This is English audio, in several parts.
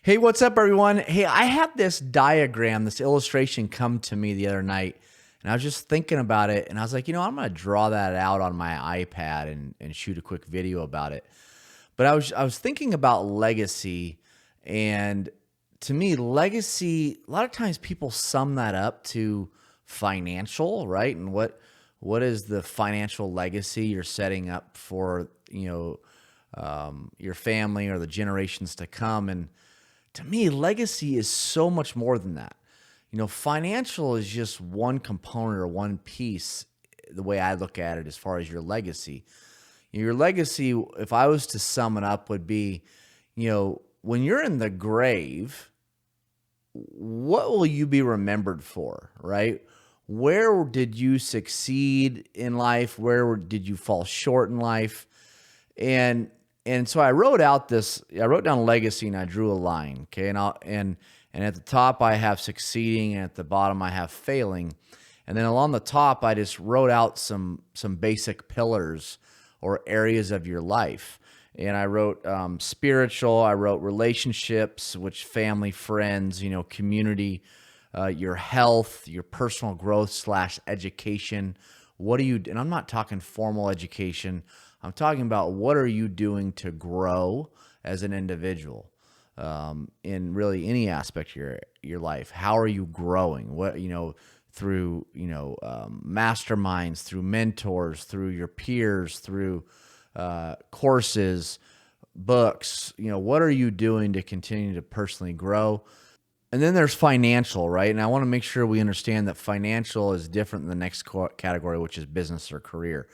Hey, what's up, everyone? Hey, I had this diagram, this illustration come to me the other night, and I was just thinking about it, and I was like, I'm going to draw that out on my iPad and shoot a quick video about it. But I was thinking about legacy, and to me, legacy, a lot of times people sum that up to financial, right? And what is the financial legacy you're setting up for, your family or the generations to come? And to me, legacy is so much more than that. Financial is just one component or one piece, the way I look at it, as far as your legacy. Your legacy, if I was to sum it up, would be, when you're in the grave, what will you be remembered for, right? Where did you succeed in life? Where did you fall short in life? And so I wrote down legacy, and I drew a line, okay? And at the top I have succeeding, and at the bottom I have failing. And then along the top I just wrote out some basic pillars or areas of your life. And I wrote spiritual, I wrote relationships, which family, friends, community, your health, your personal growth / education. And I'm not talking formal education. I'm talking about what are you doing to grow as an individual in really any aspect of your life. How are you growing? Through masterminds, through mentors, through your peers, through courses, books. What are you doing to continue to personally grow? And then there's financial, right? And I want to make sure we understand that financial is different than the next category, which is business or career.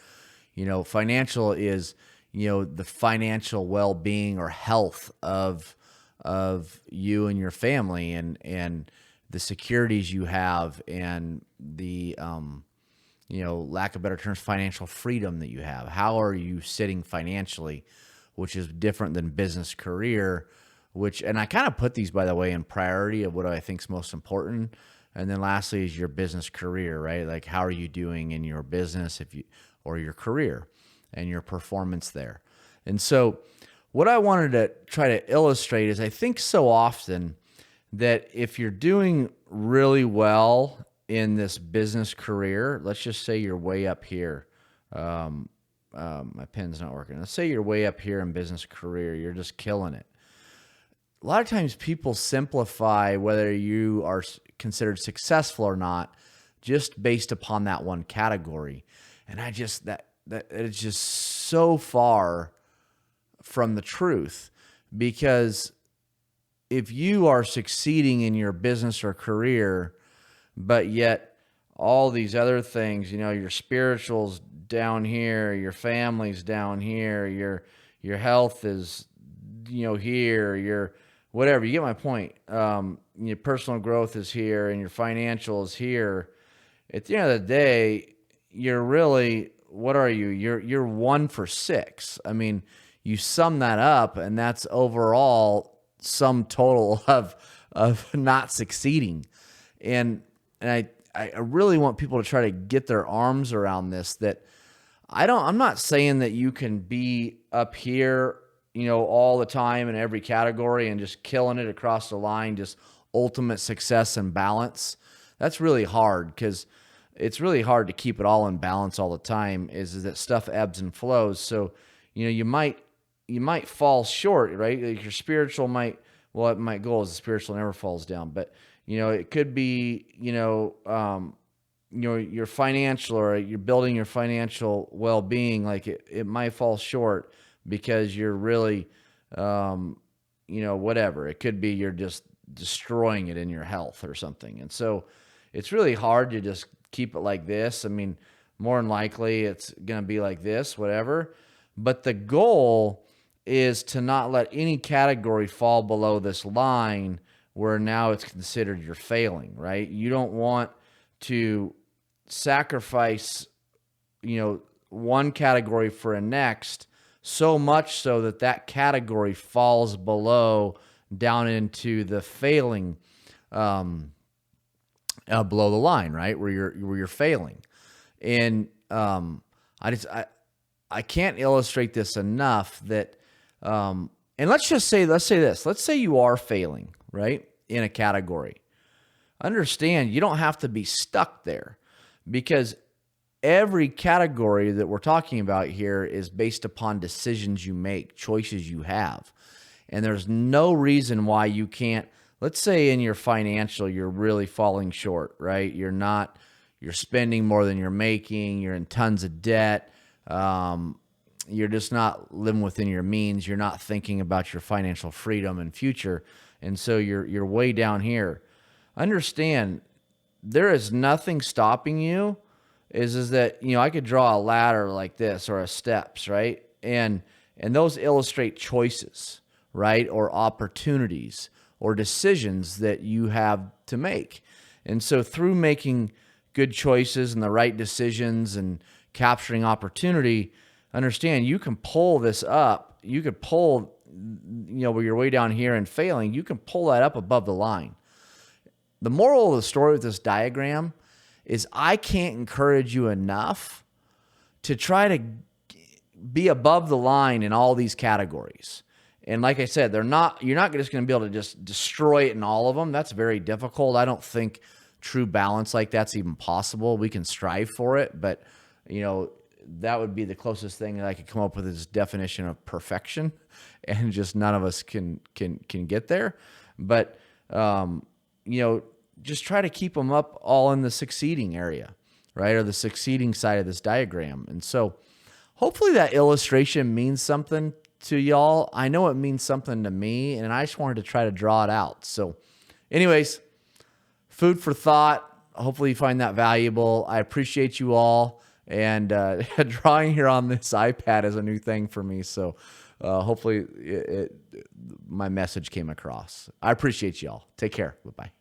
Financial is, the financial well-being or health of you and your family, and the securities you have, and the, lack of better terms, financial freedom that you have. How are you sitting financially, which is different than business career, and I kind of put these, by the way, in priority of what I think is most important. And then lastly is your business career, right? Like, how are you doing in your business or your career and your performance there? And so what I wanted to try to illustrate is, I think so often that if you're doing really well in this business career, let's just say you're way up here. My pen's not working. Let's say you're way up here in business career. You're just killing it. A lot of times people simplify whether you are considered successful or not just based upon that one category. And that it's just so far from the truth, because if you are succeeding in your business or career, but yet all these other things, your spiritual's down here, your family's down here, your health is, here, your whatever, you get my point. Your personal growth is here and your financial is here. At the end of the day, you're really, what are you? You're 1 for 6. I mean, you sum that up, and that's overall sum total of not succeeding. And I really want people to try to get their arms around this, that I'm not saying that you can be up here, all the time in every category and just killing it across the line, just ultimate success and balance. That's really hard, because it's really hard to keep it all in balance all the time, is that stuff ebbs and flows. So, you might fall short, right? Like your spiritual might go as the spiritual never falls down, but it could be, your financial, or you're building your financial well-being. Like it might fall short because you're really, whatever. It could be you're just destroying it in your health or something. And so it's really hard to just keep it like this. I mean, more than likely it's going to be like this, whatever. But the goal is to not let any category fall below this line where now it's considered you're failing, right? You don't want to sacrifice, one category for a next, so much so that category falls down into the failing, below the line, right? Where you're failing. And I can't illustrate this enough, that And let's say this. Let's say you are failing, right, in a category. Understand you don't have to be stuck there, because every category that we're talking about here is based upon decisions you make, choices you have. And there's no reason why you can't. Let's say in your financial, you're really falling short, right? You're spending more than you're making. You're in tons of debt. You're just not living within your means. You're not thinking about your financial freedom and future. And so you're way down here. Understand, there is nothing stopping you. Is that, I could draw a ladder like this, or a steps, right? And those illustrate choices, right? Or opportunities or decisions that you have to make. And so through making good choices and the right decisions and capturing opportunity, understand you can pull this up. You could pull, where you're way down here and failing, you can pull that up above the line. The moral of the story with this diagram is I can't encourage you enough to try to be above the line in all these categories. And like I said, you're not just going to be able to just destroy it in all of them. That's very difficult. I don't think true balance like that's even possible. We can strive for it, but that would be the closest thing that I could come up with, is definition of perfection, and just none of us can get there. But just try to keep them up all in the succeeding area, right? Or the succeeding side of this diagram. And so hopefully that illustration means something to y'all. I know it means something to me, and I just wanted to try to draw it out. So anyways, food for thought. Hopefully you find that valuable. I appreciate you all. And drawing here on this iPad is a new thing for me. So hopefully my message came across. I appreciate y'all. Take care. Bye-bye.